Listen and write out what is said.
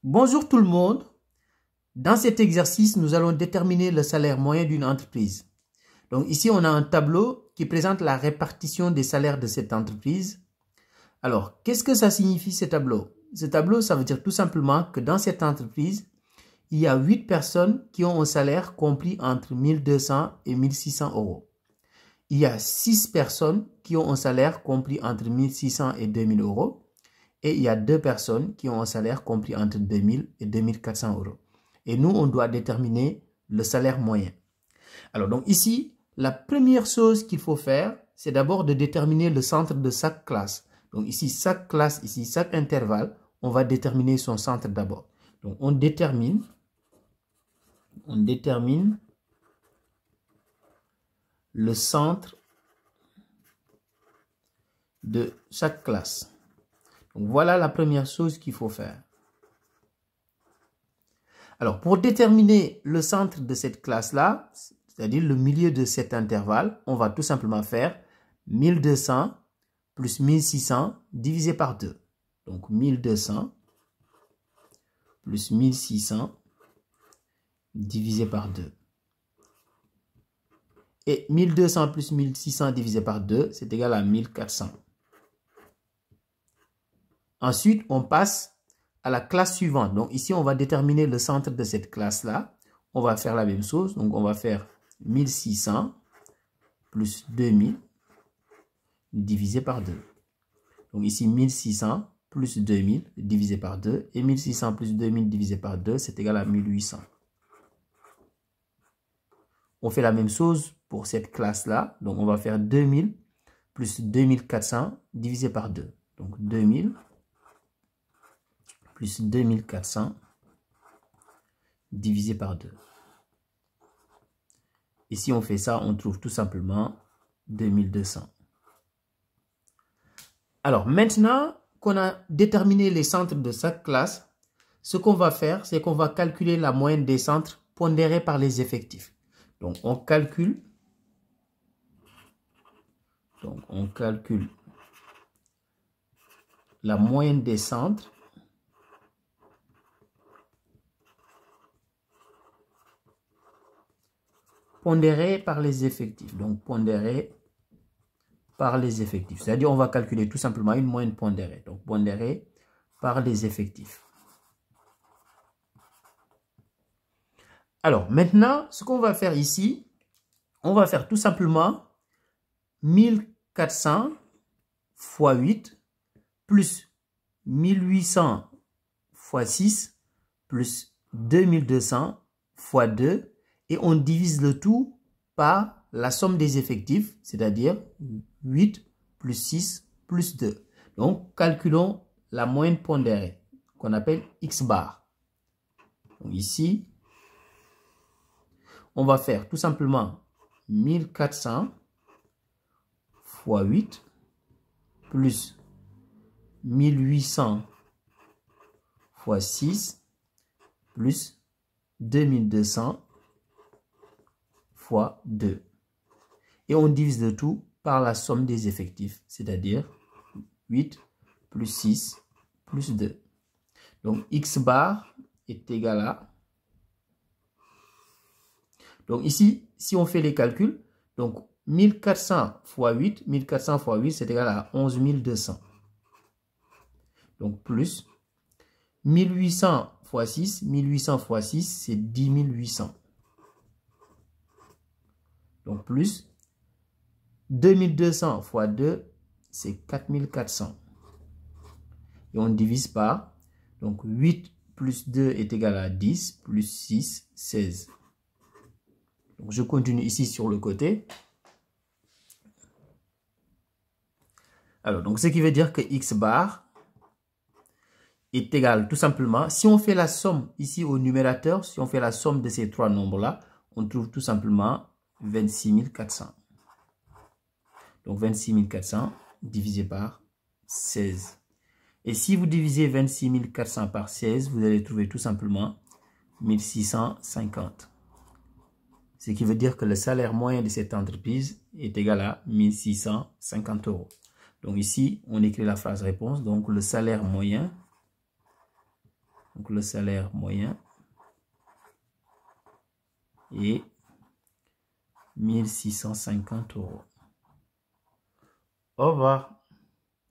Bonjour tout le monde. Dans cet exercice, nous allons déterminer le salaire moyen d'une entreprise. Donc ici, on a un tableau qui présente la répartition des salaires de cette entreprise. Alors, qu'est-ce que ça signifie ce tableau? Ce tableau, ça veut dire tout simplement que dans cette entreprise, il y a 8 personnes qui ont un salaire compris entre 1200 et 1600 euros. Il y a 6 personnes qui ont un salaire compris entre 1600 et 2000 euros. Et il y a 2 personnes qui ont un salaire compris entre 2000 et 2400 euros. Et nous, on doit déterminer le salaire moyen. Alors, donc ici, la première chose qu'il faut faire, c'est d'abord de déterminer le centre de chaque classe. Donc ici, chaque classe, ici, chaque intervalle, on va déterminer son centre d'abord. Donc, on détermine le centre de chaque classe. Donc, voilà la première chose qu'il faut faire. Alors, pour déterminer le centre de cette classe-là, c'est-à-dire le milieu de cet intervalle, on va tout simplement faire 1200 plus 1600 divisé par 2. Donc, 1200 plus 1600 divisé par 2. Et 1200 plus 1600 divisé par 2, c'est égal à 1400. Ensuite, on passe à la classe suivante. Donc ici, on va déterminer le centre de cette classe-là. On va faire la même chose. Donc on va faire 1600 plus 2000 divisé par 2. Donc ici, 1600 plus 2000 divisé par 2. Et 1600 plus 2000 divisé par 2, c'est égal à 1800. On fait la même chose pour cette classe-là. Donc on va faire 2000 plus 2400 divisé par 2. Donc 2000 plus 2400 divisé par 2. Et si on fait ça, on trouve tout simplement 2200. Alors, maintenant qu'on a déterminé les centres de chaque classe, ce qu'on va faire, c'est qu'on va calculer la moyenne des centres pondérés par les effectifs. Donc, on calcule la moyenne des centres pondéré par les effectifs. Donc, pondéré par les effectifs. C'est-à-dire, on va calculer tout simplement une moyenne pondérée. Donc, pondéré par les effectifs. Alors, maintenant, ce qu'on va faire ici, on va faire tout simplement 1400 fois 8 plus 1800 fois 6 plus 2200 fois 2. Et on divise le tout par la somme des effectifs, c'est-à-dire 8 plus 6 plus 2. Donc, calculons la moyenne pondérée, qu'on appelle X bar. Donc, ici, on va faire tout simplement 1400 fois 8 plus 1800 fois 6 plus 2200 fois 2. Et on divise le tout par la somme des effectifs, c'est-à-dire 8 plus 6 plus 2. Donc, X bar est égal à... Donc, ici, si on fait les calculs, donc 1400 fois 8, c'est égal à 11 200. Donc, plus 1800 fois 6, c'est 10 800. Donc, plus 2200 fois 2, c'est 4400. Et on divise par, donc 8 plus 2 est égal à 10, plus 6, 16. Donc, je continue ici sur le côté. Alors, donc, ce qui veut dire que X bar est égal tout simplement, si on fait la somme ici au numérateur, si on fait la somme de ces trois nombres-là, on trouve tout simplement 26 400. Donc, 26 400 divisé par 16. Et si vous divisez 26 400 par 16, vous allez trouver tout simplement 1650. Ce qui veut dire que le salaire moyen de cette entreprise est égal à 1650 euros. Donc ici, on écrit la phrase réponse. Donc le salaire moyen Donc le salaire moyen est 1 650 €. Au revoir.